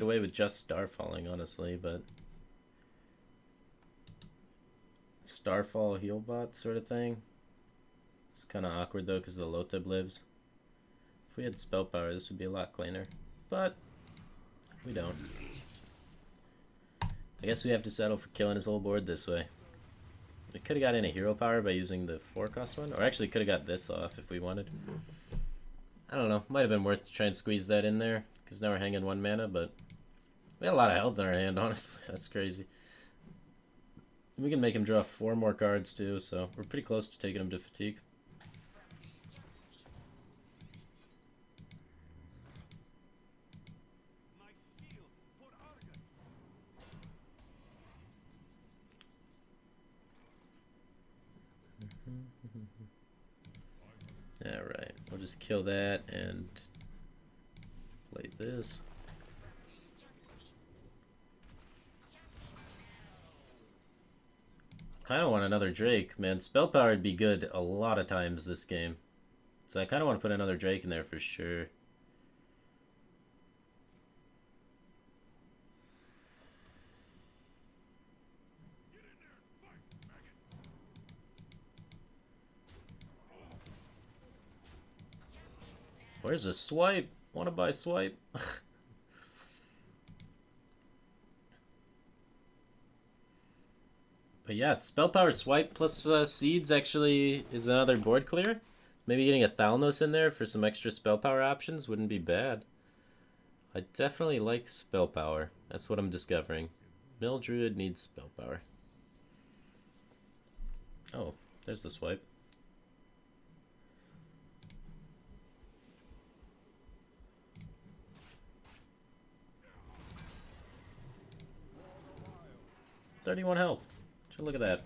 away with just Starfalling, honestly, but Starfall heal bot sort of thing. It's kind of awkward though because the Lotheb lives. If we had spell power, this would be a lot cleaner, but we don't. I guess we have to settle for killing his whole board this way. We could have got in a hero power by using the 4-cost one, or actually could have got this off if we wanted. I don't know, might have been worth to try and squeeze that in there, because now we're hanging 1 mana, but we had a lot of health in our hand, honestly. That's crazy. We can make him draw 4 more cards too, so we're pretty close to taking him to fatigue. Alright, we'll just kill that and play this. Kind of want another Drake, man. Spell power would be good a lot of times this game. So I kind of want to put another Drake in there for sure. Where's the swipe? Wanna buy swipe? But yeah, spell power swipe plus seeds actually is another board clear. Maybe getting a Thalnos in there for some extra spell power options wouldn't be bad. I definitely like spell power. That's what I'm discovering. Mill Druid needs spell power. Oh, there's the swipe. $31 health. Look at that.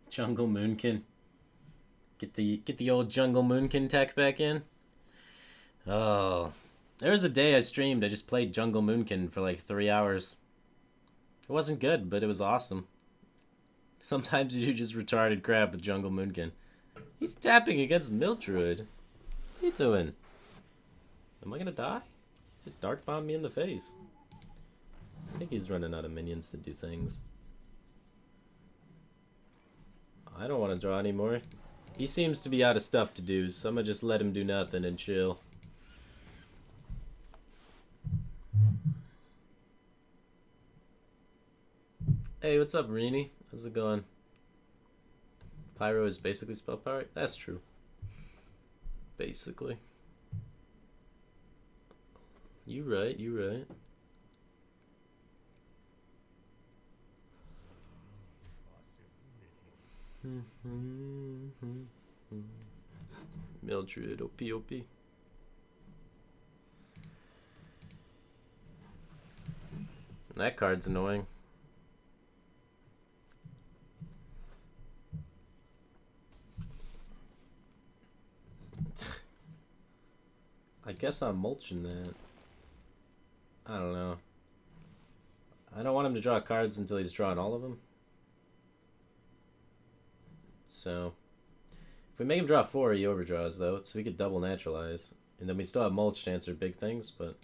Jungle Moonkin. Get the old Jungle Moonkin tech back in. Oh, there was a day I streamed. I just played Jungle Moonkin for like 3 hours. It wasn't good, but it was awesome. Sometimes you do just retarded crap with Jungle Moonkin. He's tapping against Mildred. What are you doing? Am I gonna die? Just Dark Bomb me in the face. I think he's running out of minions to do things. I don't want to draw anymore. He seems to be out of stuff to do, so I'm gonna just let him do nothing and chill. Hey, what's up, Reenie? How's it going? Pyro is basically spell power? That's true. Basically. You right, you right. Mildred, OP, OP. That card's annoying. I guess I'm mulching that. I don't know. I don't want him to draw cards until he's drawn all of them. So, if we make him draw 4, he overdraws though, so we could double naturalize. And then we still have mulch to answer big things, but...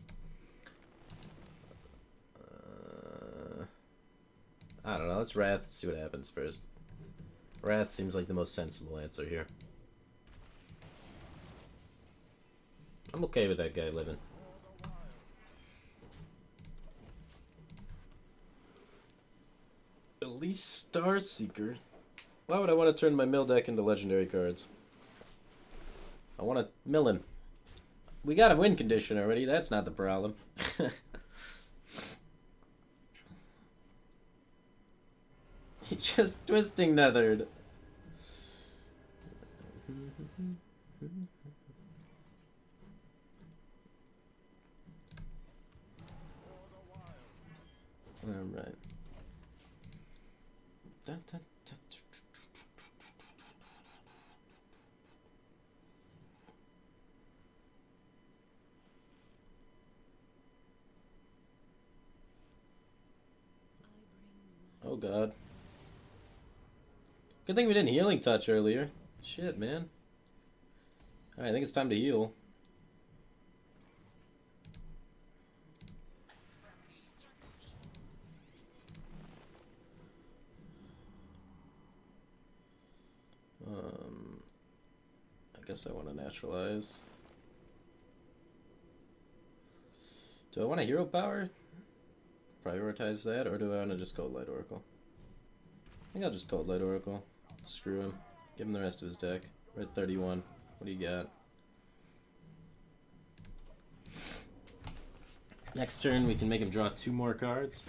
I don't know, let's Wrath and see what happens first. Wrath seems like the most sensible answer here. I'm okay with that guy living. Elise Starseeker. Why would I want to turn my mill deck into legendary cards? I want to mill him. We got a win condition already, that's not the problem. He just twisting nethered. Alright. Oh god. Good thing we didn't healing touch earlier. Shit, man. Alright, I think it's time to heal. guess I want to naturalize. Do I want a hero power? Prioritize that, or do I want to just go Light Oracle? I think I'll just go Light Oracle. Screw him. Give him the rest of his deck. We're at 31. What do you got? Next turn, we can make him draw 2 more cards.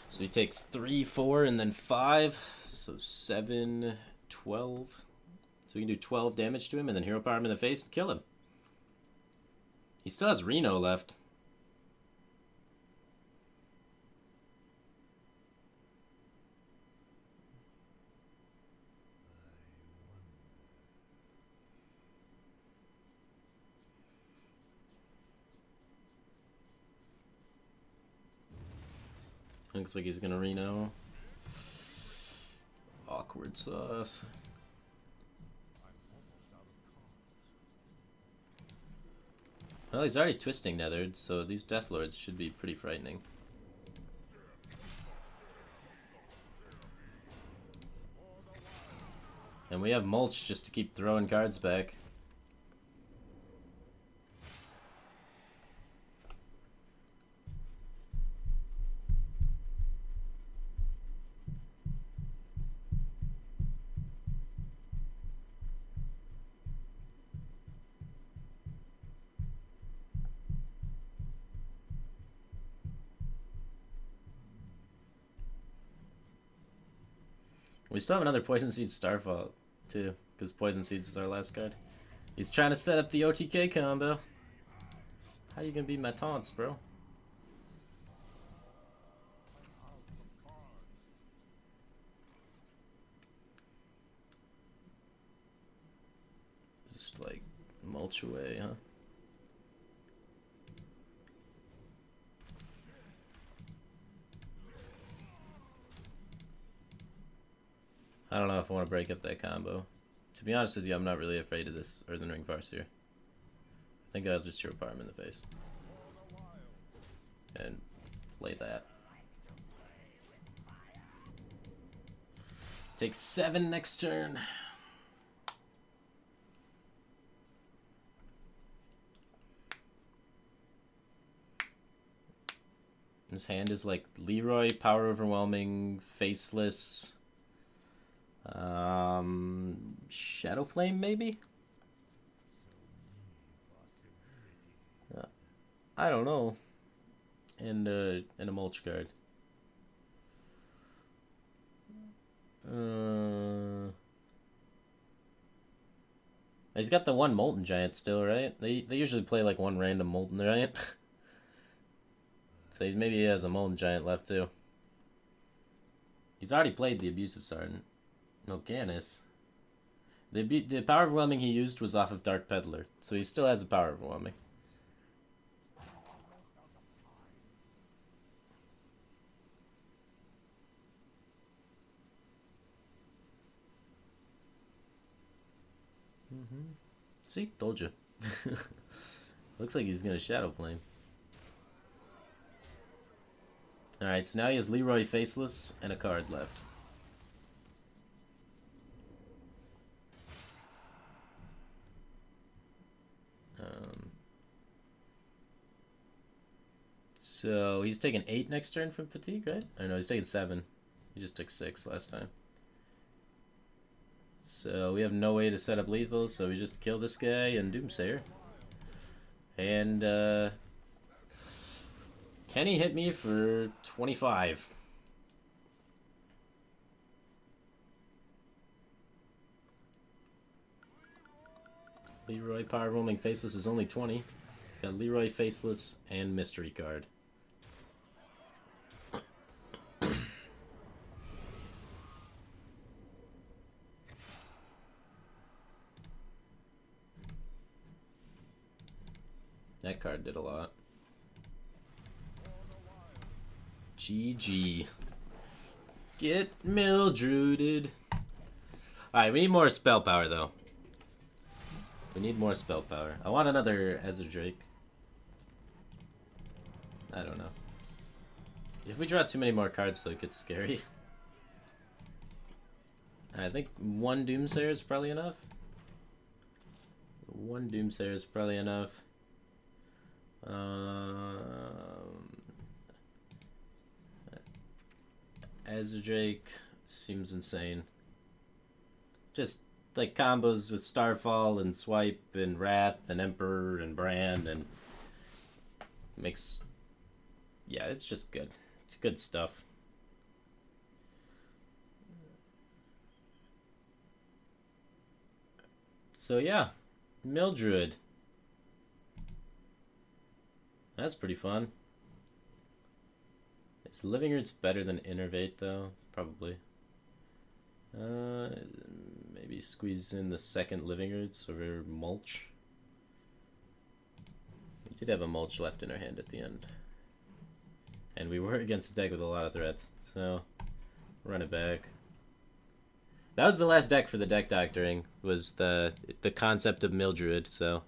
So he takes 3, 4, and then 5. So 7, 12. So we can do 12 damage to him, and then hero power him in the face and kill him. He still has Reno left. Looks like he's gonna Reno. Awkward sauce. Well, he's already twisting Nethered, so these Death Lords should be pretty frightening. And we have Mulch just to keep throwing cards back. We still have another Poison Seed Starfall, too, because Poison Seeds is our last card. He's trying to set up the OTK combo. How you gonna beat my taunts, bro? Just, like, mulch away, huh? I don't know if I want to break up that combo. To be honest with you, I'm not really afraid of this Earthen Ring Farseer. I think I'll just hero power him in the face. And play that. Take 7 next turn. His hand is like Leroy, Power Overwhelming, Faceless... Shadow Flame, maybe? I don't know. And a mulch card. He's got the one Molten Giant still, right? They usually play like one random Molten Giant. So maybe he has a Molten Giant left too. He's already played the Abusive Sergeant. No, Ganis. The Power Overwhelming he used was off of Dark Peddler, so he still has a Power Overwhelming. See? Told you. Looks like he's gonna Shadow Flame. Alright, so now he has Leroy Faceless and a card left. So he's taking 8 next turn from fatigue, right? I know he's taking 7. He just took 6 last time. So we have no way to set up lethal, so we just kill this guy and Doomsayer. And can he hit me for 25? Leroy Power Rolling Faceless is only 20. He's got Leroy Faceless and Mystery Card. That card did a lot. GG. Get Mildreded. Alright, we need more spell power though. We need more spell power. I want another Ezra Drake. I don't know. If we draw too many more cards though, it gets scary. I think 1 Doomsayer is probably enough. One Doomsayer is probably enough. Azure seems insane. Just like combos with Starfall and Swipe and Wrath and Emperor and Brand and makes, yeah, it's just good. It's good stuff. So yeah, Mildred. That's pretty fun. Is Living Roots better than Innervate though? Probably. Maybe squeeze in the second Living Roots over Mulch. We did have a Mulch left in our hand at the end. And we were against a deck with a lot of threats, so run it back. That was the last deck for the deck doctoring, was the concept of Mildred, so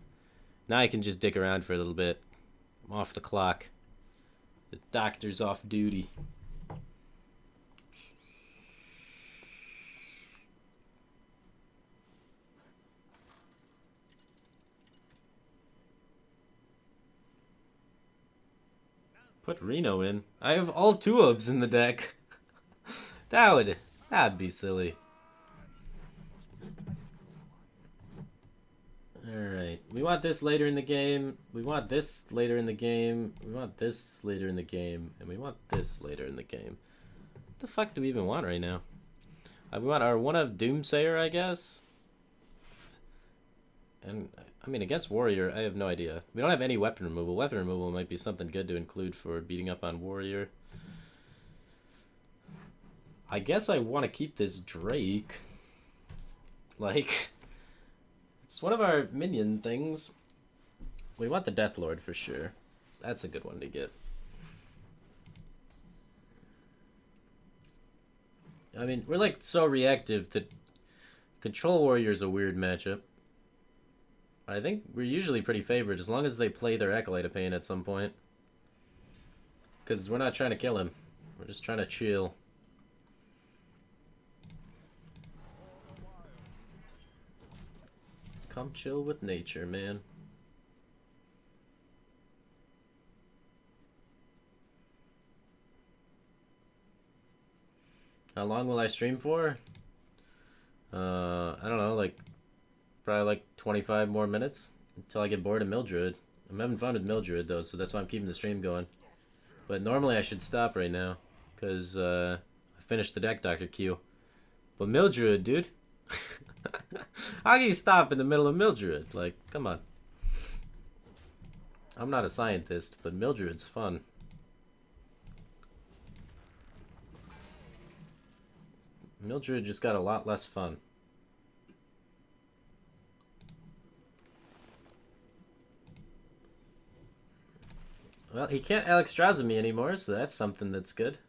now I can just dick around for a little bit. I'm off the clock. The doctor's off duty. Put Reno in. I have all 2-ofs in the deck. That'd be silly. Alright. We want this later in the game. We want this later in the game. We want this later in the game. And we want this later in the game. What the fuck do we even want right now? We want our one of Doomsayer, I guess? And, I mean, against Warrior, I have no idea. We don't have any weapon removal. Weapon removal might be something good to include for beating up on Warrior. I guess I want to keep this Drake. Like, it's one of our minion things. We want the Death Lord for sure. That's a good one to get. I mean, we're like so reactive that Control Warrior is a weird matchup. I think we're usually pretty favored as long as they play their Acolyte of Pain at some point. Because we're not trying to kill him. We're just trying to chill. Come chill with nature, man. How long will I stream for? I don't know, like probably like 25 more minutes until I get bored of Mildred. I'm having fun with Mildred though, so that's why I'm keeping the stream going. But normally I should stop right now because I finished the deck doctor queue. But Mildred, dude. How can you stop in the middle of Mildred? Like, come on. I'm not a scientist, but Mildred's fun. Mildred just got a lot less fun. Well, he can't Alexstrasza me anymore, so that's something that's good.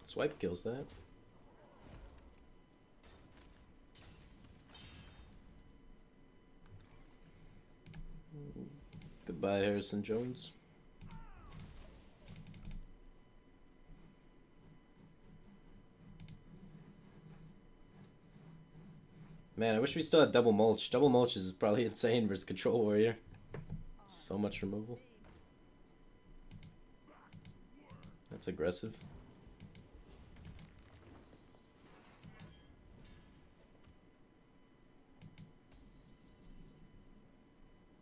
Swipe kills that. Goodbye, Harrison Jones. Man, I wish we still had double mulch. Double mulch is probably insane versus Control Warrior. So much removal. That's aggressive.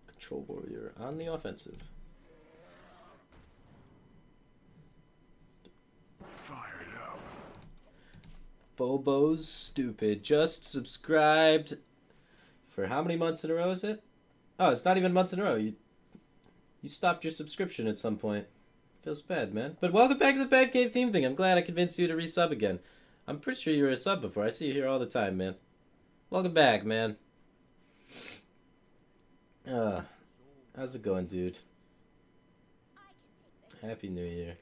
Control Warrior on the offensive. Fired up. Bobo's stupid. Just subscribed for how many months in a row is it? Oh, it's not even months in a row. You stopped your subscription at some point. Feels bad, man. But welcome back to the Bad Cave Team thing. I'm glad I convinced you to resub again. I'm pretty sure you were a sub before. I see you here all the time, man. Welcome back, man. Uh, how's it going, dude? Happy New Year.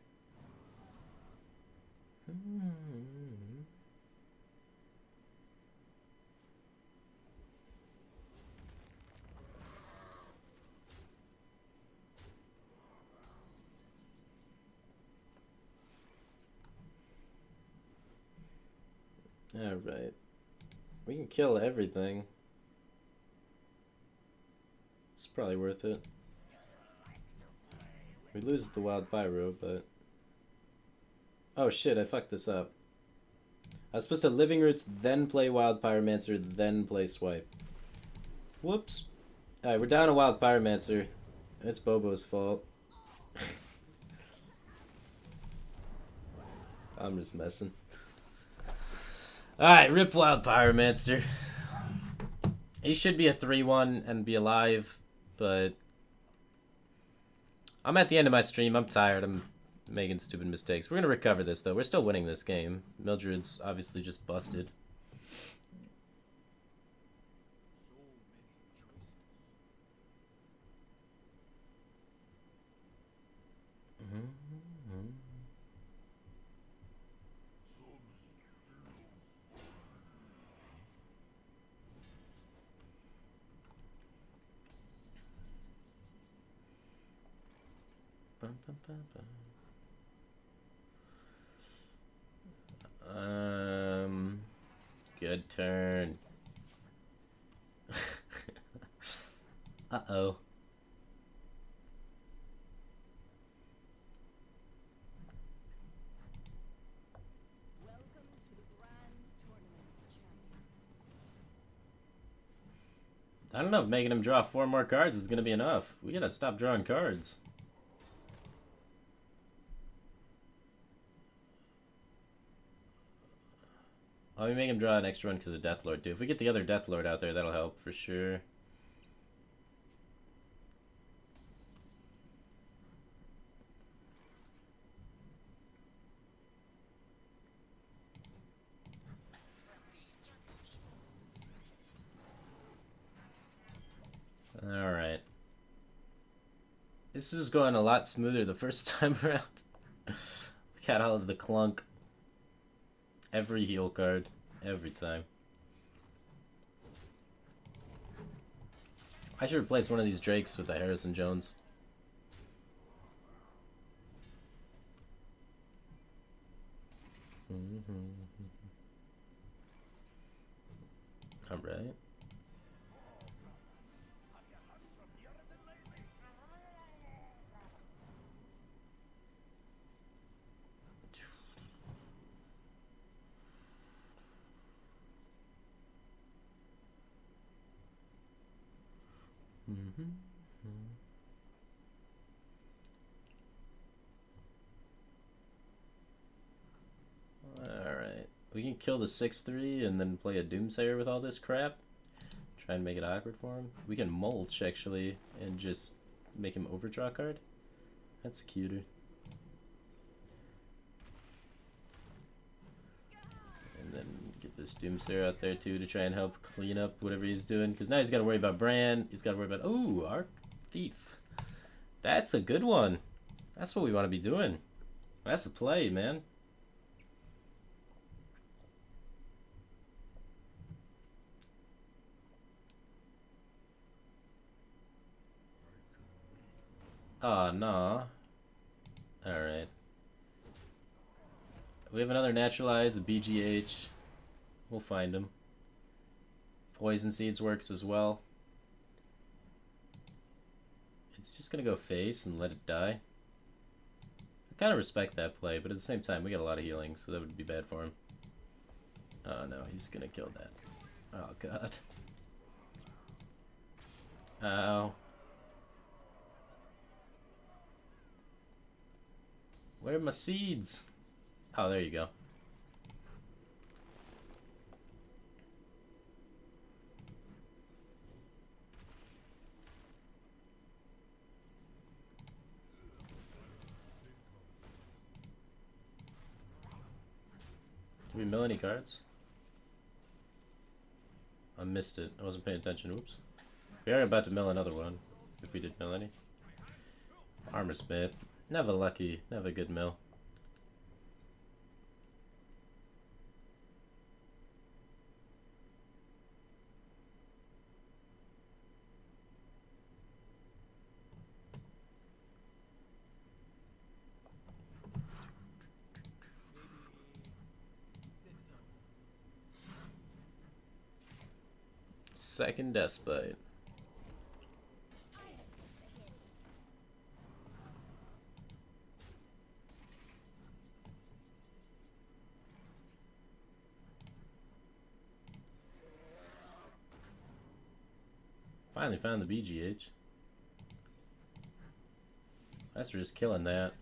Alright. We can kill everything. It's probably worth it. We lose the wild pyro, but... Oh shit, I fucked this up. I was supposed to Living Roots, then play Wild Pyromancer, then play Swipe. Whoops. Alright, we're down a Wild Pyromancer. It's Bobo's fault. I'm just messing. Alright, rip Wild Pyromancer. He should be a 3-1 and be alive, but... I'm at the end of my stream. I'm tired. I'm making stupid mistakes. We're going to recover this, though. We're still winning this game. Mildred's obviously just busted. Good turn. Uh-oh. I don't know if making him draw 4 more cards is going to be enough. We got to stop drawing cards. I'll be making him draw an extra one because of Death Lord, too. If we get the other Death Lord out there, that'll help for sure. Alright. This is going a lot smoother the first time around. We got all of the clunk. Every heal card. Every time. I should replace one of these Drakes with a Harrison Jones. Alright. Alright. We can kill the 6-3 and then play a Doomsayer with all this crap. Try and make it awkward for him. We can mulch, actually, and just make him overdraw card. That's cuter. And then get this Doomsayer out there, too, to try and help clean up whatever he's doing. Because now he's got to worry about Bran. He's got to worry about... Ooh, our Thief. That's a good one. That's what we want to be doing. That's a play, man. Ah, nah. Alright. We have another Naturalize, a BGH. We'll find him. Poison Seeds works as well. It's just gonna go face and let it die. I kind of respect that play, but at the same time, we got a lot of healing, so that would be bad for him. Oh no, he's gonna kill that. Oh god. Ow. Where are my seeds? Oh, there you go. Did we mill any cards? I missed it. I wasn't paying attention. Oops. We are about to mill another one, if we did mill any. Armor Smith. Never lucky, never good mill. Second Despite. Finally found the BGH. That's for just killing that.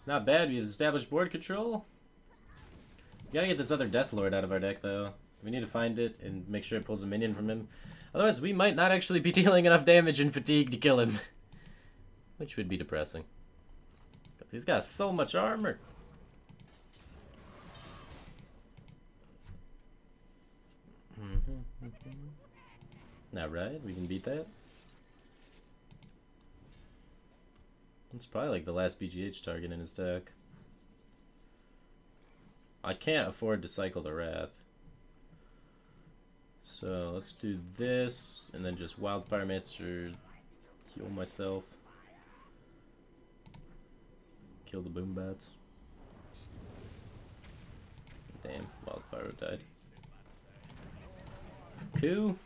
Not bad, we've established board control. We gotta get this other Death Lord out of our deck, though. We need to find it and make sure it pulls a minion from him. Otherwise, we might not actually be dealing enough damage and fatigue to kill him. Which would be depressing. He's got so much armor. Alright, we can beat that. It's probably like the last BGH target in his deck. I can't afford to cycle the Wrath. So let's do this, and then just Wild Pyromancer, heal myself. Kill the Boom Bats. Damn, Wild Pyro died. Coup.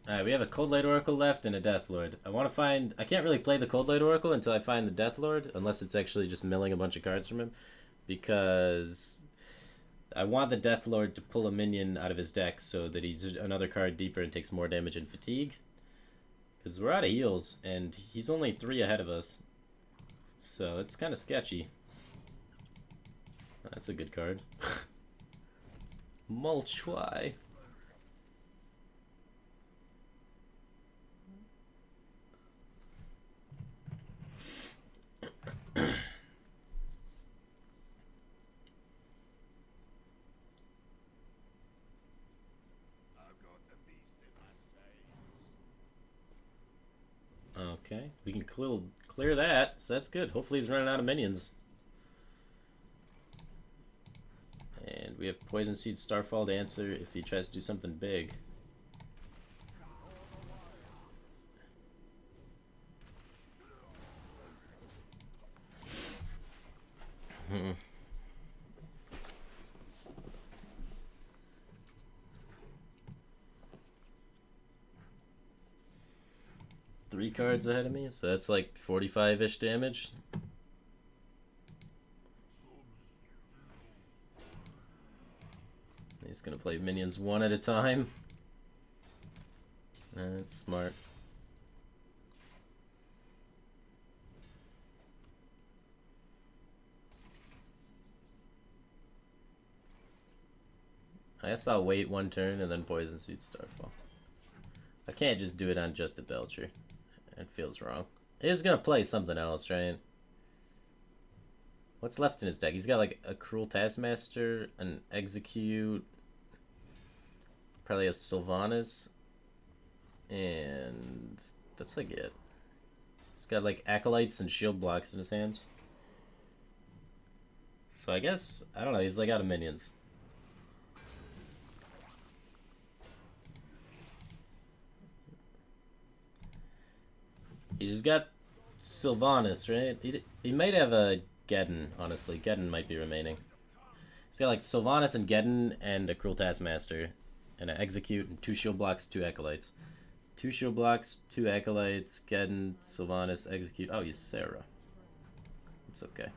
Alright, we have a Cold Light Oracle left and a Death Lord. I can't really play the Cold Light Oracle until I find the Death Lord, unless it's actually just milling a bunch of cards from him. Because I want the Death Lord to pull a minion out of his deck so that he's another card deeper and takes more damage and fatigue. Because we're out of heals, and he's only 3 ahead of us. So it's kind of sketchy. That's a good card. Mulchwai. Okay, we can clear that, so that's good. Hopefully he's running out of minions. And we have Poison Seed Starfall to answer if he tries to do something big. Three cards ahead of me, so that's like 45-ish damage. He's gonna play minions one at a time. That's smart. I guess I'll wait one turn and then Poison Seed Starfall. I can't just do it on just a Belcher. It feels wrong. He's gonna play something else, right? What's left in his deck? He's got like a Cruel Taskmaster, an Execute, probably a Sylvanas, and that's like it. He's got like Acolytes and Shield Blocks in his hands. So I guess, I don't know, he's like out of minions. He's got Sylvanas, right? He might have a Geddon, honestly. Geddon might be remaining. He's got like Sylvanas and Geddon and a Cruel Taskmaster. And an Execute and 2 Shield Blocks, 2 Acolytes. 2 Shield Blocks, 2 Acolytes, Geddon, Sylvanas, Execute. Oh, he's Sarah. It's okay.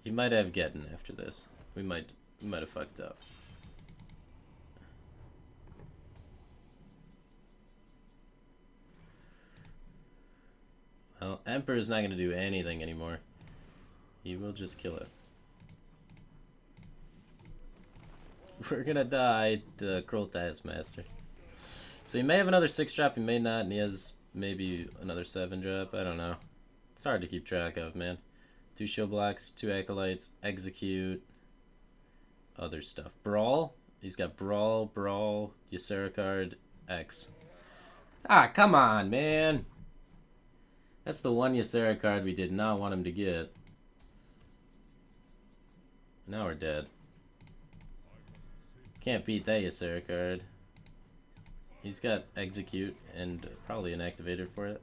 He might have Geddon after this. We might have fucked up. Well, Emperor's not going to do anything anymore. He will just kill it. We're going to die to Cruel Taskmaster. So he may have another 6-drop, he may not, and he has maybe another 7-drop. I don't know. It's hard to keep track of, man. 2 Shield Blocks, 2 Acolytes, Execute, other stuff. Brawl? He's got Brawl, Brawl, Ysera card, X. Ah, come on, man. That's the one Ysera card we did not want him to get. Now we're dead. Can't beat that Ysera card. He's got Execute and probably an activator for it.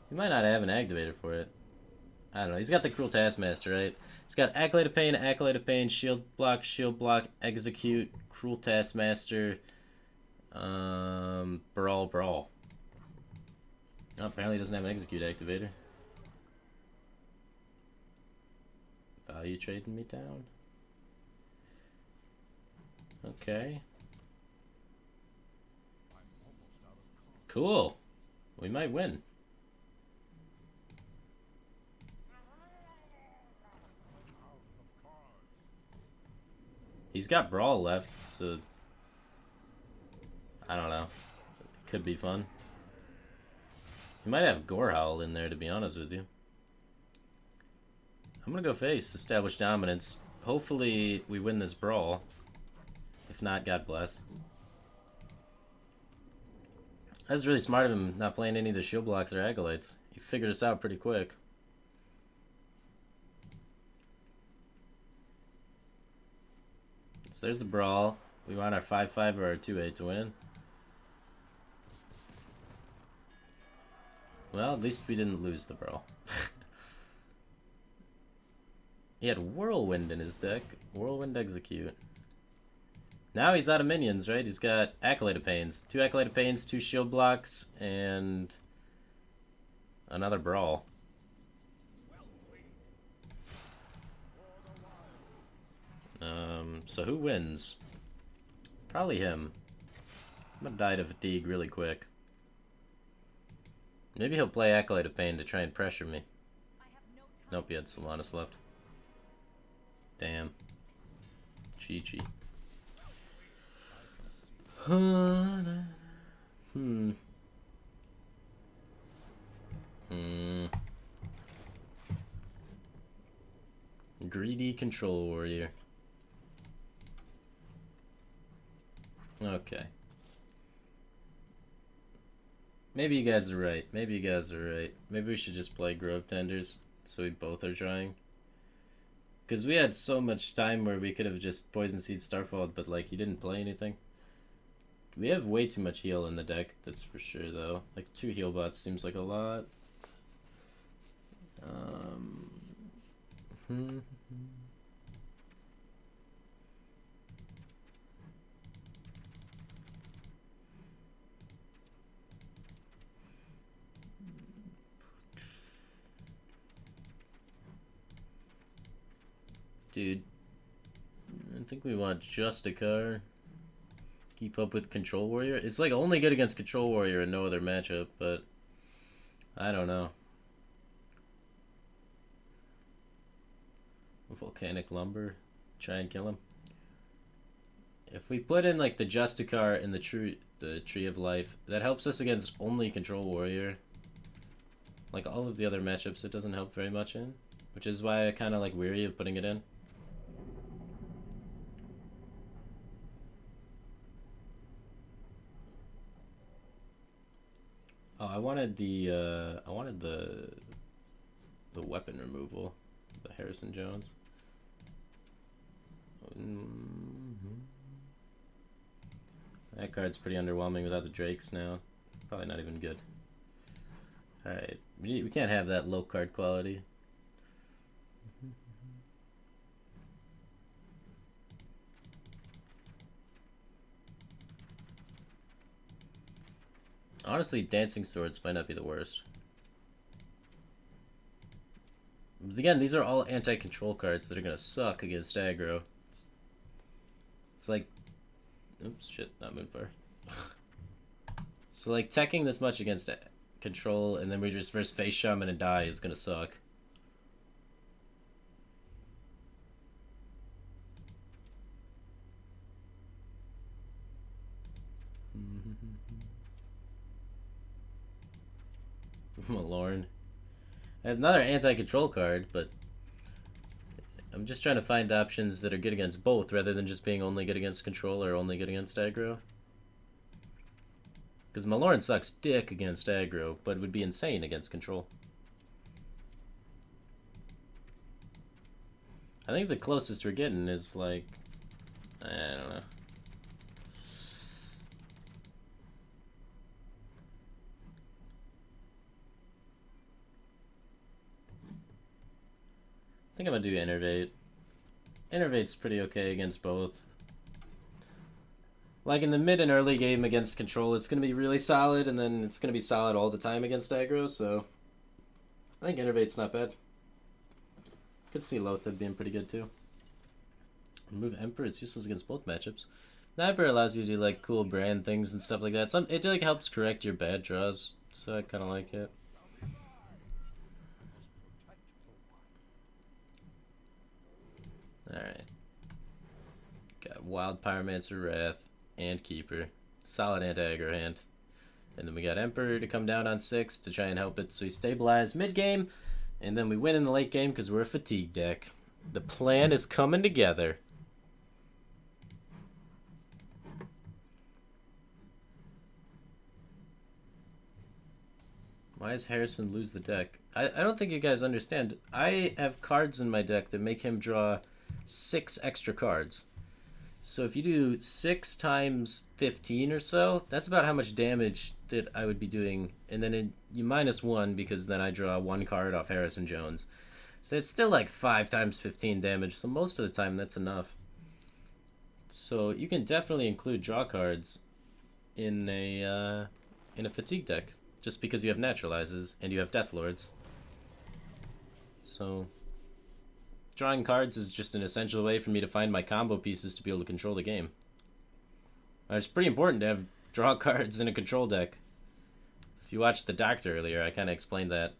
He might not have an activator for it. I don't know. He's got the Cruel Taskmaster, right? He's got Acolyte of Pain, Shield Block, Execute, Cruel Taskmaster, Brawl, Brawl. Oh, apparently he doesn't have an Execute activator. Value trading me down. Okay. Cool. We might win. He's got Brawl left, so I don't know. Could be fun. He might have Gorehowl in there, to be honest with you. I'm gonna go face, establish dominance. Hopefully we win this Brawl. If not, God bless. That's really smart of him not playing any of the shield blocks or acolytes. He figured us out pretty quick. So there's the Brawl. We want our 5-5 or our 2-8 to win. Well, at least we didn't lose the Brawl. He had Whirlwind in his deck. Whirlwind Execute. Now he's out of minions, right? He's got Acolyte of Pains. 2 Acolyte of Pains, 2 shield blocks, and another Brawl. So who wins? Probably him. I'm gonna die to fatigue really quick. Maybe he'll play Acolyte of Pain to try and pressure me. Nope, he had Solanas left. Damn. Chi-chi. Greedy Control Warrior. Okay. Maybe you guys are right. Maybe you guys are right. Maybe we should just play Grove Tenders so we both are trying. Because we had so much time where we could have just Poison Seed Starfall, but like he didn't play anything. We have way too much heal in the deck, that's for sure though. Like 2 heal bots seems like a lot. Dude, I think we want Justicar. Keep up with Control Warrior. It's like only good against Control Warrior and no other matchup, but I don't know. Volcanic Lumber. Try and kill him. If we put in like the Justicar and the Tree of Life, that helps us against only Control Warrior. Like all of the other matchups it doesn't help very much in, which is why I kinda like weary of putting it in. Oh, I wanted the weapon removal, the Harrison Jones. That card's pretty underwhelming without the Drakes now. Probably not even good. Alright, we can't have that low card quality. Honestly, Dancing Swords might not be the worst. But again, these are all anti-control cards that are gonna suck against aggro. It's like... Oops, shit, not Moonfire. So like, teching this much against control, and then we just first face Shaman and die is gonna suck. Malorn. There's another anti-control card, but I'm just trying to find options that are good against both rather than just being only good against control or only good against aggro. Because Malorn sucks dick against aggro, but would be insane against control. I think the closest we're getting is like, I don't know. I think I'm gonna do Innervate. Innervate's pretty okay against both. Like in the mid and early game against control, it's gonna be really solid, and then it's gonna be solid all the time against aggro, so I think Innervate's not bad. Could see Lothar being pretty good too. Remove Emperor, it's useless against both matchups. Sniper allows you to do like cool brand things and stuff like that. It like helps correct your bad draws, so I kind of like it. Alright. Got Wild Pyromancer, Wrath, and Keeper. Solid anti-aggro hand. And then we got Emperor to come down on 6 to try and help it so we stabilize mid-game. And then we win in the late game because we're a fatigue deck. The plan is coming together. Why does Harrison lose the deck? I don't think you guys understand. I have cards in my deck that make him draw 6 extra cards. So if you do 6 times 15 or so, that's about how much damage that I would be doing. And then you minus 1 because then I draw 1 card off Harrison Jones. So it's still like 5 times 15 damage. So most of the time that's enough. So you can definitely include draw cards in a fatigue deck. Just because you have naturalizes and you have Death Lords. So drawing cards is just an essential way for me to find my combo pieces to be able to control the game. It's pretty important to have draw cards in a control deck. If you watched the Doctor earlier, I kind of explained that.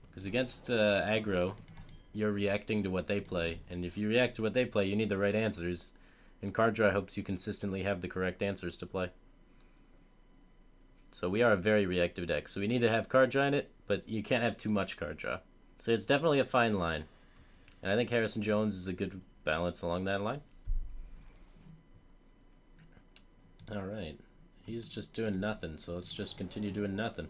Because against aggro, you're reacting to what they play. And if you react to what they play, you need the right answers. And card draw helps you consistently have the correct answers to play. So we are a very reactive deck. So we need to have card draw in it, but you can't have too much card draw. So it's definitely a fine line. And I think Harrison Jones is a good balance along that line. Alright. He's just doing nothing, so let's just continue doing nothing.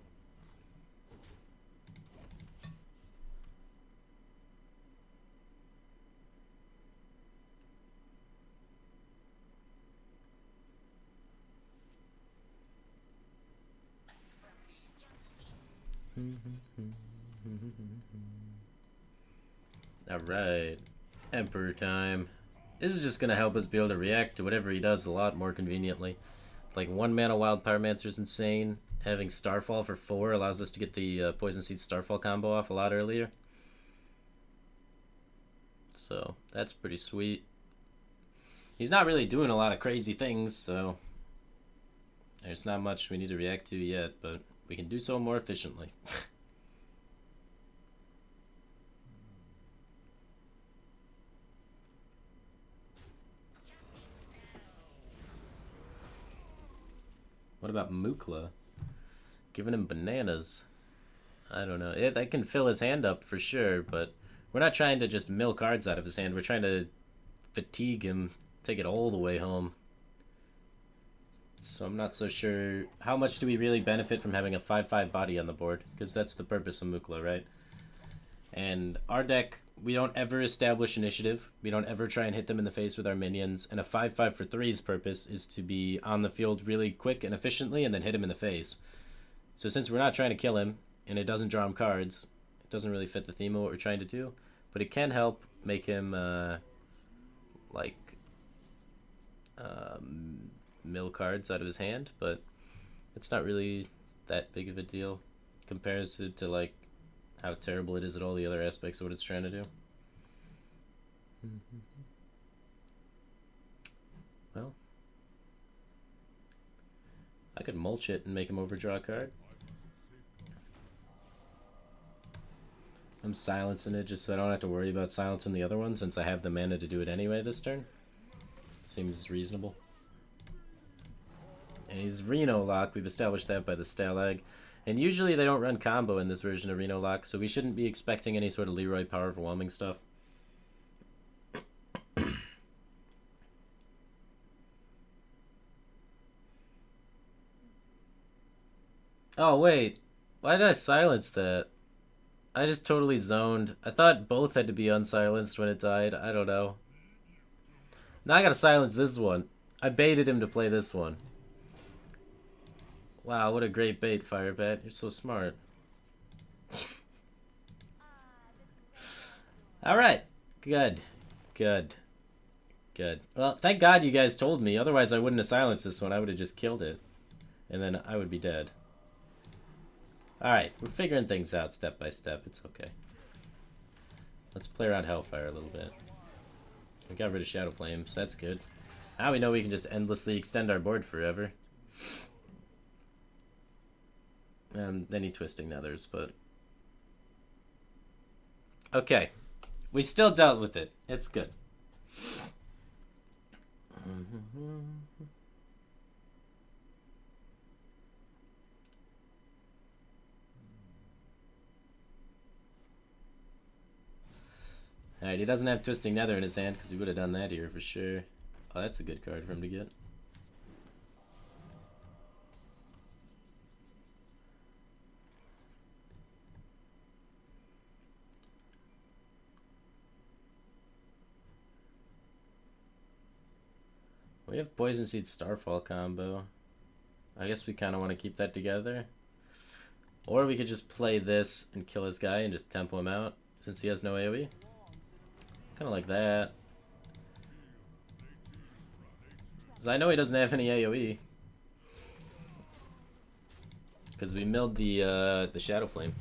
Alright. Emperor time. This is just going to help us be able to react to whatever he does a lot more conveniently. Like 1 mana Wild Pyromancer is insane. Having Starfall for 4 allows us to get the Poison Seed Starfall combo off a lot earlier. So that's pretty sweet. He's not really doing a lot of crazy things, so there's not much we need to react to yet, but we can do so more efficiently. What about Mukla? Giving him bananas. I don't know. That can fill his hand up for sure, but we're not trying to just mill cards out of his hand. We're trying to fatigue him, take it all the way home. So I'm not so sure. How much do we really benefit from having a 5/5 body on the board? Because that's the purpose of Mukla, right? And our deck, we don't ever establish initiative. We don't ever try and hit them in the face with our minions. And a 5/5 for 3's purpose is to be on the field really quick and efficiently and then hit him in the face. So since we're not trying to kill him, and it doesn't draw him cards, it doesn't really fit the theme of what we're trying to do. But it can help make him, mill cards out of his hand. But it's not really that big of a deal. Compares it to, like, how terrible it is at all the other aspects of what it's trying to do. Well, I could mulch it and make him overdraw a card. I'm silencing it just so I don't have to worry about silencing the other one since I have the mana to do it anyway this turn. Seems reasonable. And he's Reno lock. We've established that by the Stalag. And usually they don't run combo in this version of Reno Lock, so we shouldn't be expecting any sort of Leroy power overwhelming stuff. Oh, wait. Why did I silence that? I just totally zoned. I thought both had to be unsilenced when it died. I don't know. Now I gotta silence this one. I baited him to play this one. Wow, what a great bait, Firebat. You're so smart. Alright. Good. Good. Good. Well, thank God you guys told me. Otherwise, I wouldn't have silenced this one. I would have just killed it. And then I would be dead. Alright, we're figuring things out step by step. It's okay. Let's play around Hellfire a little bit. We got rid of Shadow Flames. That's good. Now we know we can just endlessly extend our board forever. Any Twisting Nethers, but... Okay. We still dealt with it. It's good. Alright, he doesn't have Twisting Nether in his hand because he would have done that here for sure. Oh, that's a good card for him to get. We have Poison Seed Starfall combo. I guess we kind of want to keep that together. Or we could just play this and kill his guy and just tempo him out since he has no AoE. Kind of like that. Because I know he doesn't have any AoE. Because we milled the Shadow Flame.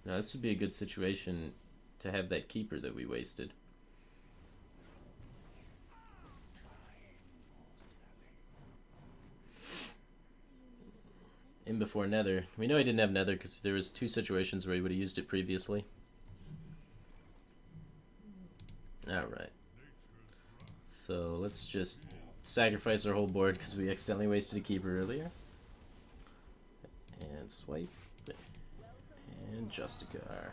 Now this would be a good situation to have that Keeper that we wasted. In before Nether. We know he didn't have Nether because there was 2 situations where he would have used it previously. Alright. So let's just sacrifice our whole board because we accidentally wasted a Keeper earlier. And swipe. And Justicar.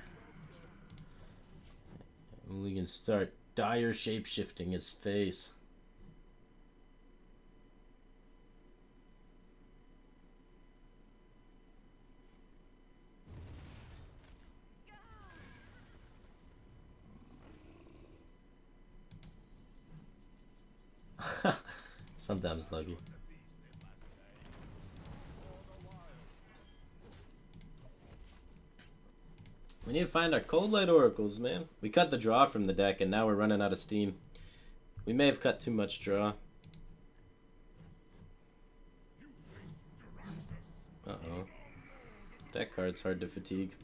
And we can start dire shape-shifting his face. Sometimes lucky. We need to find our Cold Light Oracles, man. We cut the draw from the deck, and now we're running out of steam. We may have cut too much draw. Uh-oh. That card's hard to fatigue.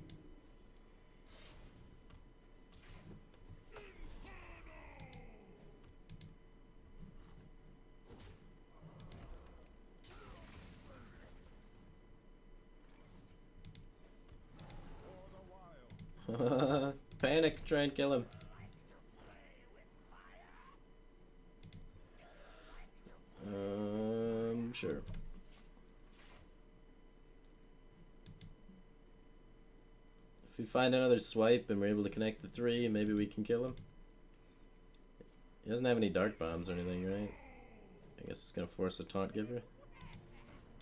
Panic, try and kill him. Sure. If we find another swipe and we're able to connect the 3, maybe we can kill him. He doesn't have any Dark Bombs or anything, right? I guess it's gonna force a Taunt Giver.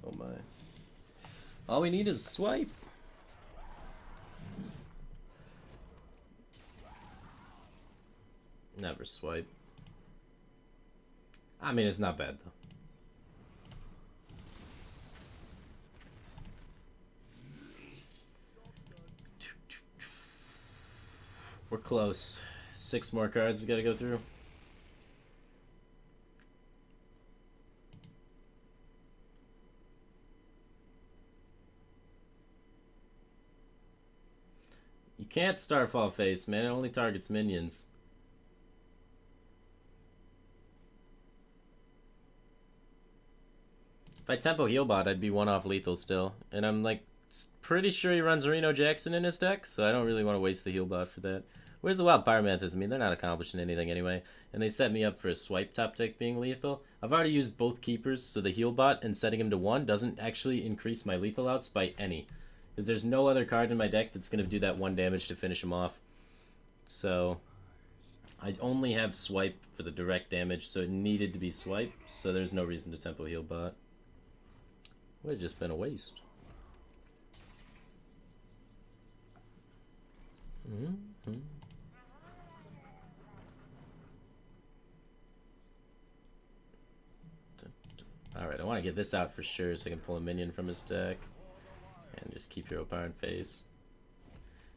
Oh my. All we need is swipe. Never swipe. I mean, it's not bad though. We're close. 6 more cards we gotta go through. You can't Starfall face, man. It only targets minions. If I tempo Healbot, I'd be 1 off lethal still. And I'm like Pretty sure he runs Reno Jackson in his deck, so I don't really want to waste the heal bot for that. Where's the Wild Pyromancers? I mean, they're not accomplishing anything anyway, and they set me up for a swipe top deck being lethal. I've already used both keepers, so the heal bot and setting him to 1 doesn't actually increase my lethal outs by any. Because there's no other card in my deck that's going to do that 1 damage to finish him off. So, I only have swipe for the direct damage, so it needed to be swipe, so there's no reason to tempo heal bot. Would have just been a waste. Mm-hmm. Alright, I want to get this out for sure so I can pull a minion from his deck. And just keep Hero Power in face.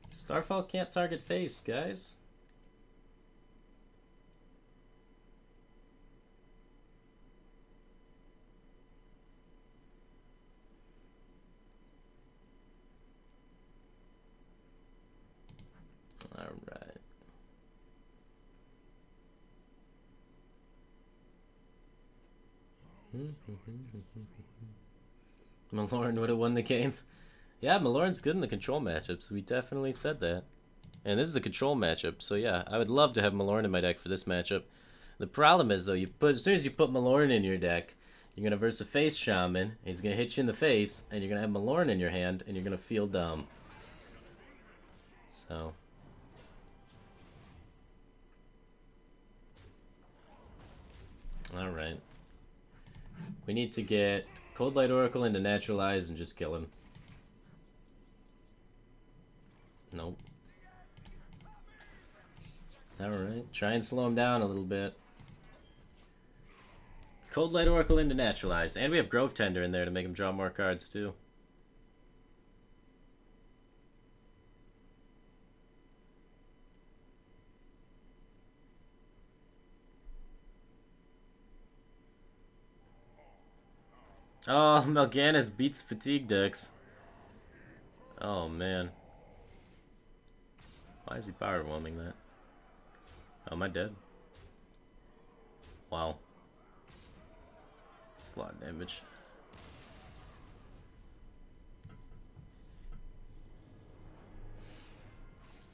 Starfall can't target face, guys. Alright. Malorn would have won the game. Yeah, Malorn's good in the control matchups. We definitely said that. And this is a control matchup, so yeah, I would love to have Malorn in my deck for this matchup. The problem is, though, as soon as you put Malorn in your deck, you're going to verse a face shaman, he's going to hit you in the face, and you're going to have Malorn in your hand, and you're going to feel dumb. So... Alright. We need to get Cold Light Oracle into Natural Eyes and just kill him. Nope. Alright, try and slow him down a little bit. Cold Light Oracle into Natural Eyes. And we have Grove Tender in there to make him draw more cards, too. Oh, Melganis beats Fatigue decks. Oh, man. Why is he power whelming that? Oh, am I dead? Wow. Slot damage.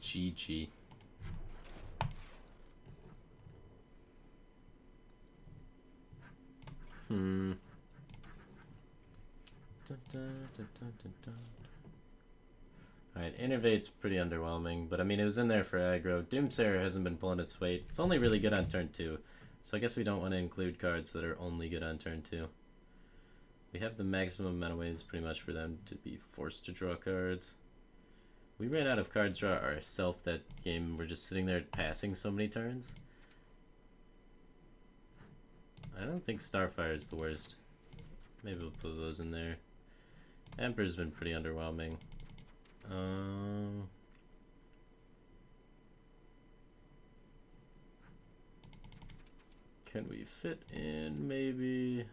GG. Alright, Innervate's pretty underwhelming, but I mean, it was in there for aggro. Doomsayer hasn't been pulling its weight. It's only really good on turn 2, so I guess we don't want to include cards that are only good on turn 2. We have the maximum amount of ways pretty much for them to be forced to draw cards. We ran out of cards draw ourselves that game. We're just sitting there passing so many turns. I don't think Starfire is the worst. Maybe we'll put those in there. Emperor's been pretty underwhelming. Can we fit in maybe?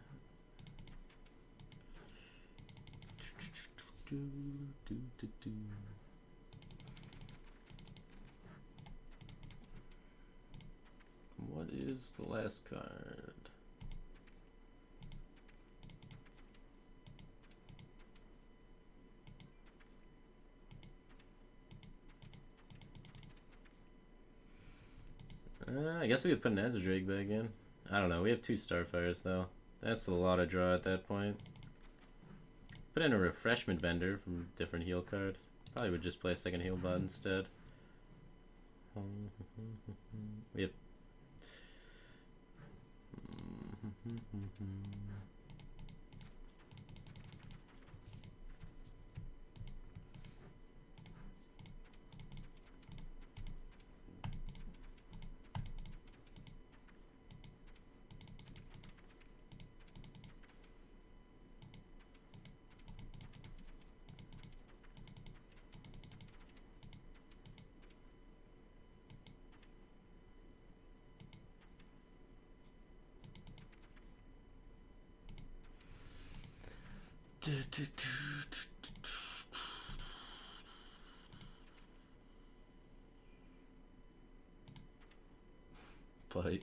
What is the last card? I guess we could put an Azure Drake back in. I don't know. We have 2 Starfires, though. That's a lot of draw at that point. Put in a Refreshment Vendor from different heal card. Probably would just play a second heal bot instead. We have... Fight.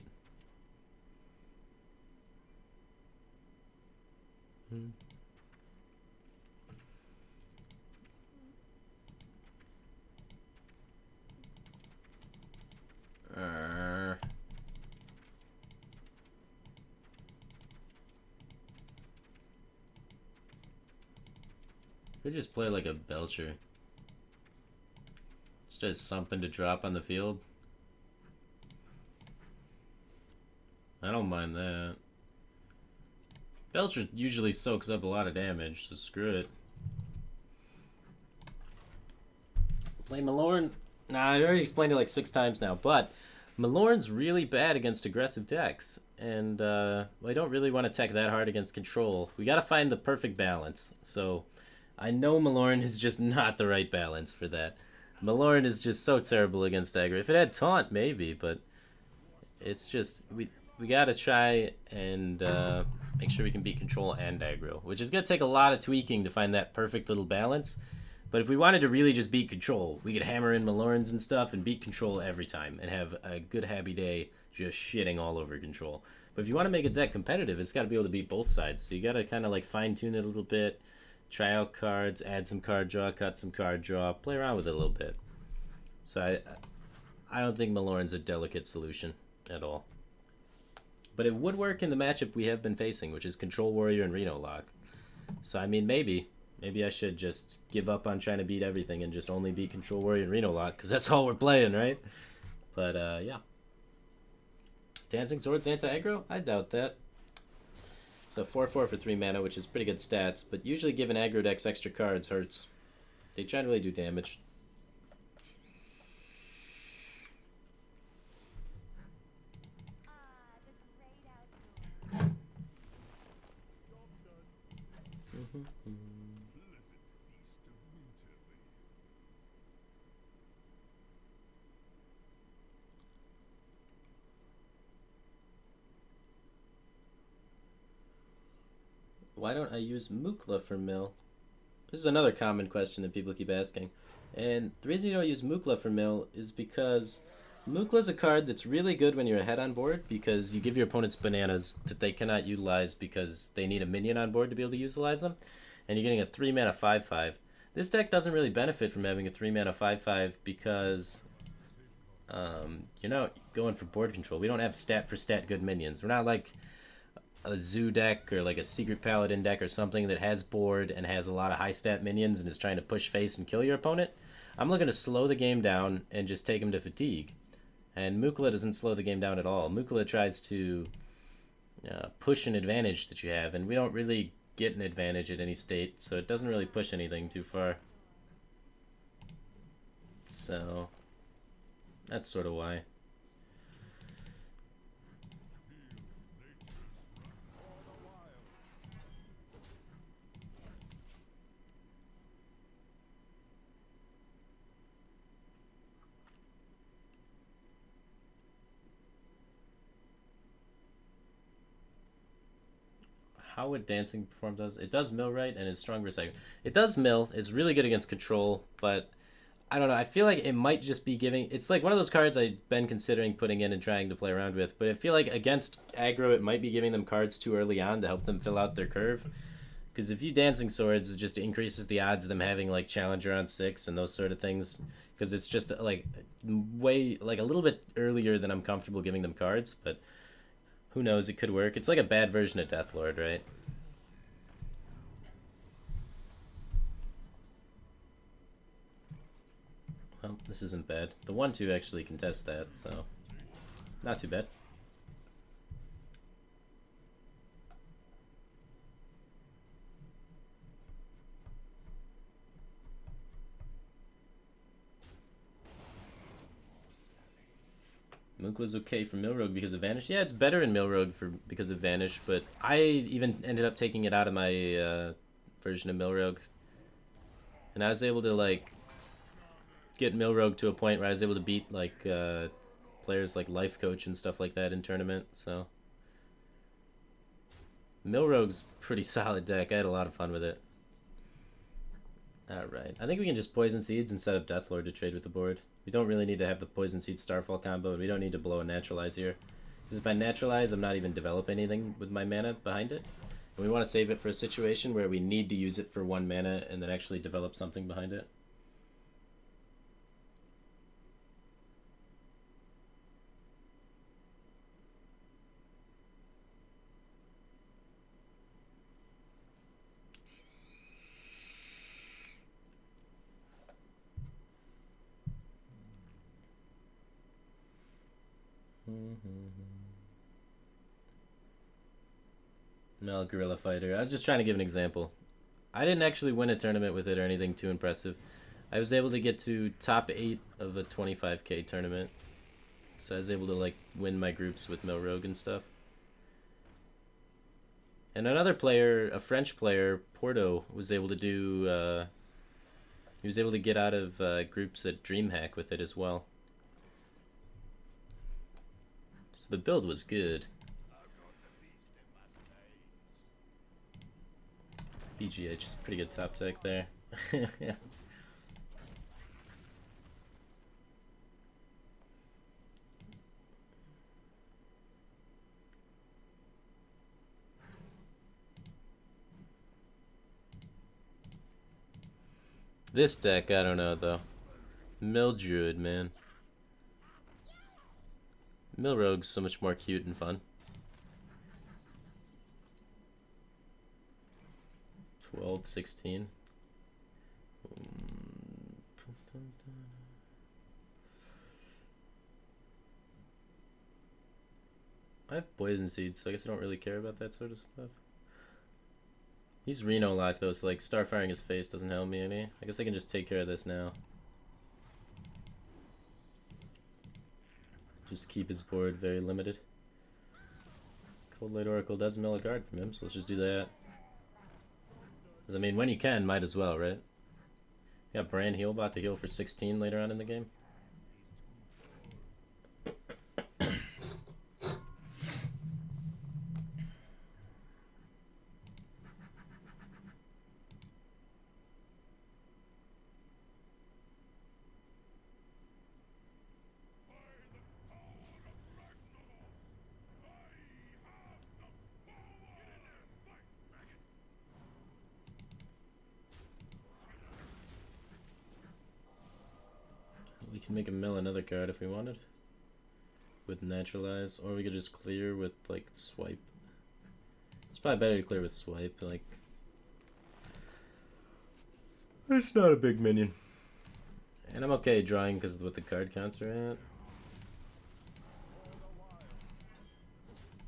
Could just play like a Belcher. It's just something to drop on the field. I don't mind that. Belcher usually soaks up a lot of damage, so screw it. Play Malorn. Nah, I already explained it like 6 times now, but Malorn's really bad against aggressive decks. And I don't really want to tech that hard against control. We gotta find the perfect balance. So I know Malorn is just not the right balance for that. Malorn is just so terrible against aggro. If it had taunt, maybe, but it's just we gotta try and make sure we can beat control and aggro, which is gonna take a lot of tweaking to find that perfect little balance. But if we wanted to really just beat control, we could hammer in Malorns and stuff and beat control every time and have a good happy day just shitting all over control. But if you want to make a deck competitive, it's got to be able to beat both sides. So you got to kind of like fine tune it a little bit, try out cards, add some card draw, cut some card draw, play around with it a little bit. So I don't think Malorn's a delicate solution at all. But it would work in the matchup we have been facing, which is Control Warrior and Reno Lock. So I mean, maybe I should just give up on trying to beat everything and just only beat Control Warrior and Reno Lock, because that's all we're playing, right? But yeah. Dancing Swords anti-aggro? I doubt that. So 4/4 for 3 mana, which is pretty good stats, but usually giving aggro decks extra cards hurts. They generally do damage. Why don't I use Mukla for mill? This is another common question that people keep asking. And the reason you don't use Mukla for mill is because Mukla is a card that's really good when you're ahead on board, because you give your opponents bananas that they cannot utilize because they need a minion on board to be able to utilize them. And you're getting a 3 mana 5/5. This deck doesn't really benefit from having a 3 mana 5/5 because you're not going for board control. We don't have stat for stat good minions. We're not like a zoo deck or like a secret paladin deck or something that has board and has a lot of high stat minions and is trying to push face and kill your opponent. I'm looking to slow the game down and just take him to fatigue. And Mukla doesn't slow the game down at all. Mukla tries to push an advantage that you have, and we don't really get an advantage at any state, so it doesn't really push anything too far. So that's sort of why. How would Dancing perform does? It does mill right and is strong recycle. It does mill. It's really good against control, but I don't know. I feel like it might just be giving. It's like one of those cards I've been considering putting in and trying to play around with, but I feel like against aggro, it might be giving them cards too early on to help them fill out their curve. Because if you Dancing Swords, it just increases the odds of them having like Challenger on 6 and those sort of things. Because it's just like way, like a little bit earlier than I'm comfortable giving them cards, but who knows, it could work. It's like a bad version of Deathlord, right? Well, this isn't bad. The 1/2 actually contests that, so not too bad. Mookla's okay for Milrogue because of Vanish. Yeah, it's better in Milrogue because of Vanish, but I even ended up taking it out of my version of Milrogue. And I was able to, like, get Milrogue to a point where I was able to beat, like, players like Life Coach and stuff like that in tournament, so. Milrogue's pretty solid deck. I had a lot of fun with it. Alright. I think we can just Poison Seeds and set up Deathlord to trade with the board. We don't really need to have the Poison Seed Starfall combo, and we don't need to blow a Naturalize here. Because if I Naturalize, I'm not even developing anything with my mana behind it. And we want to save it for a situation where we need to use it for 1 mana and then actually develop something behind it. No, Gorilla Fighter. I was just trying to give an example. I didn't actually win a tournament with it or anything too impressive. I was able to get to top 8 of a 25k tournament. So I was able to like win my groups with Milrogue and stuff. And another player, a French player, Porto, was able to do. He was able to get out of groups at DreamHack with it as well. So the build was good. BGH is pretty good top tech there. This deck, I don't know though. Mildruid, man. Milrogue's so much more cute and fun. 12, 16. I have poison seeds, so I guess I don't really care about that sort of stuff. He's Reno locked though, so like starfiring his face doesn't help me any. I guess I can just take care of this now. Just keep his board very limited. Cold Light Oracle does mill a card from him, so let's just do that. Because I mean, when you can, might as well, right? You got Bran Healbot to heal for 16 later on in the game. We can make him mill another card if we wanted. With Naturalize, or we could just clear with, like, Swipe. It's probably better to clear with Swipe, like... It's not a big minion. And I'm okay drawing because of what the card counts are at.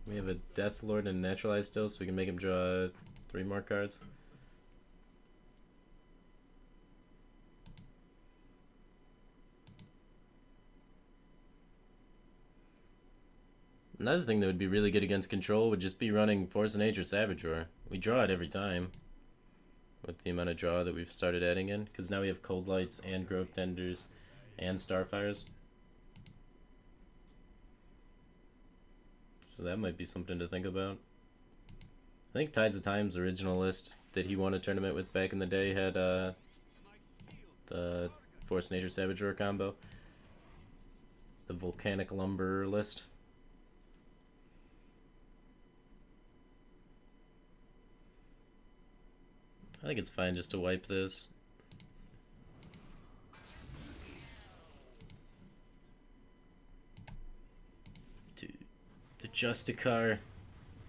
We have a Death Lord and Naturalize still, so we can make him draw 3 more cards. Another thing that would be really good against control would just be running Force of Nature Savage Roar. We draw it every time with the amount of draw that we've started adding in, because now we have Cold Lights and Grove Tenders and Starfires. So that might be something to think about. I think Tides of Time's original list that he won a tournament with back in the day had the Force of Nature Savage Roar combo. The Volcanic Lumber list. I think it's fine just to wipe this. Dude, the Justicar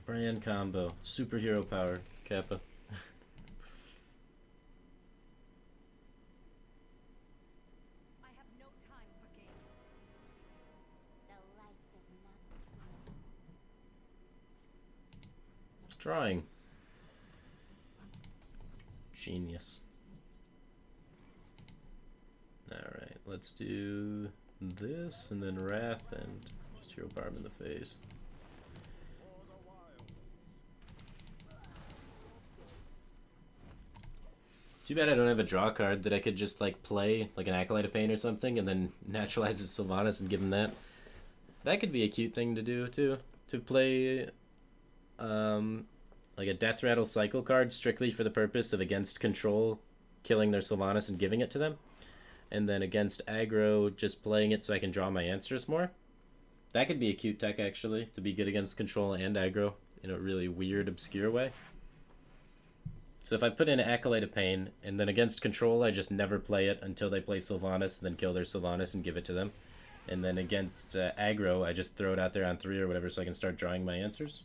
brand combo. Superhero power, Kappa. I have no time for games. The light does not discriminate. Drawing. Genius. Alright, let's do this, and then Wrath, and just hero power him in the face. Too bad I don't have a draw card that I could just like play, like an Acolyte of Pain or something, and then naturalize his Sylvanas and give him that. That could be a cute thing to do too. To play like a Death Rattle cycle card strictly for the purpose of against control, killing their Sylvanas and giving it to them. And then against aggro, just playing it so I can draw my answers more. That could be a cute tech actually, to be good against control and aggro in a really weird, obscure way. So if I put in Acolyte of Pain, and then against control I just never play it until they play Sylvanas, and then kill their Sylvanas and give it to them. And then against aggro, I just throw it out there on 3 or whatever so I can start drawing my answers.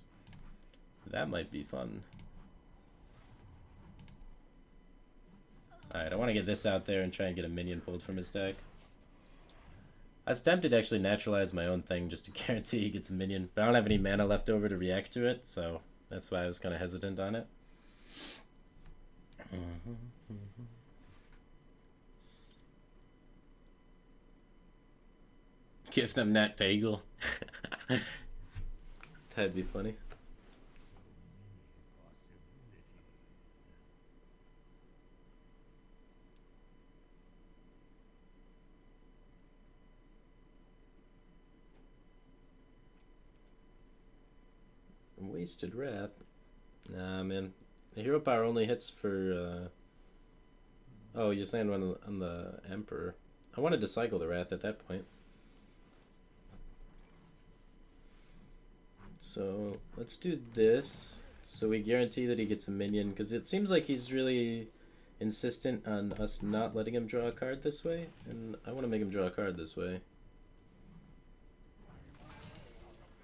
That might be fun. Alright, I want to get this out there and try and get a minion pulled from his deck. I was tempted to actually naturalize my own thing just to guarantee he gets a minion, but I don't have any mana left over to react to it, so that's why I was kind of hesitant on it. Give them Nat Pagel. That'd be funny. Wasted Wrath. Nah, man. The hero power only hits for. Oh, you're saying on the Emperor. I wanted to cycle the Wrath at that point. So let's do this. So we guarantee that he gets a minion, because it seems like he's really insistent on us not letting him draw a card this way, and I want to make him draw a card this way.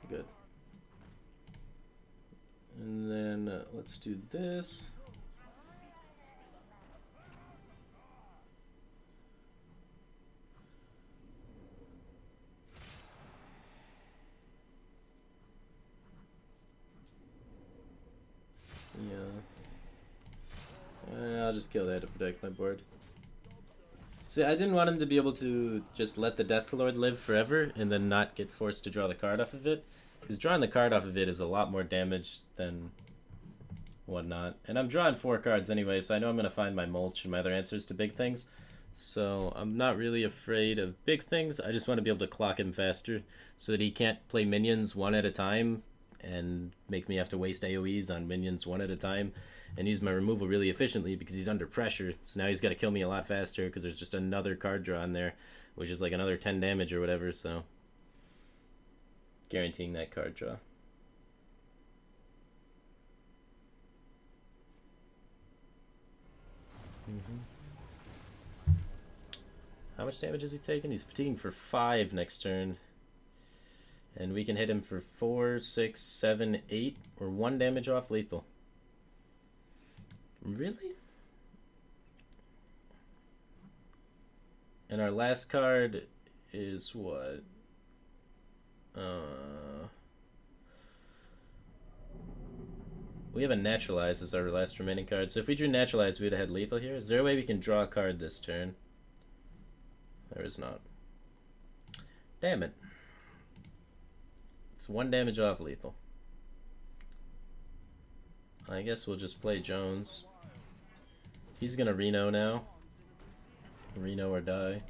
Good. And then let's do this. Yeah. I'll just kill that to protect my board. See, I didn't want him to be able to just let the Death Lord live forever and then not get forced to draw the card off of it. Because drawing the card off of it is a lot more damage than whatnot. And I'm drawing 4 cards anyway, so I know I'm going to find my mulch and my other answers to big things. So I'm not really afraid of big things. I just want to be able to clock him faster so that he can't play minions one at a time and make me have to waste AoEs on minions one at a time and use my removal really efficiently because he's under pressure. So now he's got to kill me a lot faster because there's just another card draw in there, which is like another 10 damage or whatever, so guaranteeing that card draw. How much damage is he taking? He's fatiguing for 5 next turn. And we can hit him for 4, 6, 7, 8, or 1 damage off lethal. Really? And our last card is what? We have a Naturalize as our last remaining card. So if we drew Naturalize, we'd have had lethal here. Is there a way we can draw a card this turn? There is not. Damn it. It's 1 damage off lethal. I guess we'll just play Jones. He's gonna Reno now. Reno or die.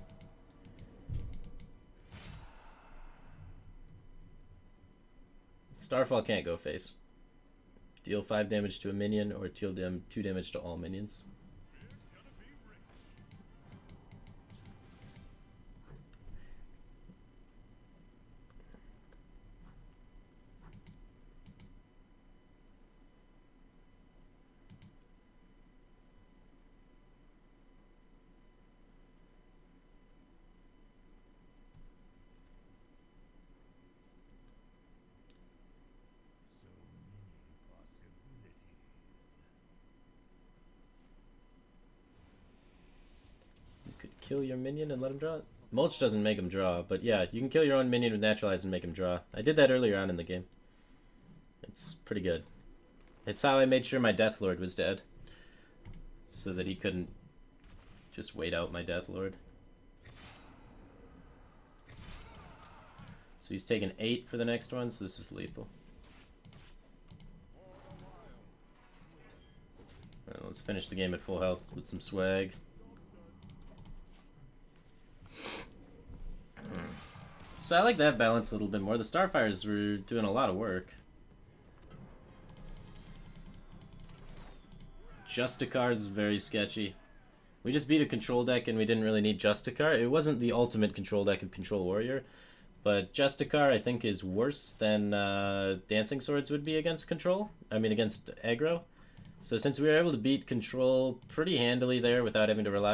Starfall can't go face. Deal 5 damage to a minion or deal 2 damage to all minions. Kill your minion and let him draw it? Mulch doesn't make him draw, but yeah, you can kill your own minion with Naturalize and make him draw. I did that earlier on in the game. It's pretty good. It's how I made sure my Death Lord was dead. So that he couldn't just wait out my Death Lord. So he's taking 8 for the next one, so this is lethal. Let's finish the game at full health with some swag. So I like that balance a little bit more. The Starfires were doing a lot of work. Justicar is very sketchy. We just beat a control deck and we didn't really need Justicar. It wasn't the ultimate control deck of Control Warrior, but Justicar I think is worse than Dancing Swords would be against control. I mean against aggro. So since we were able to beat control pretty handily there without having to rely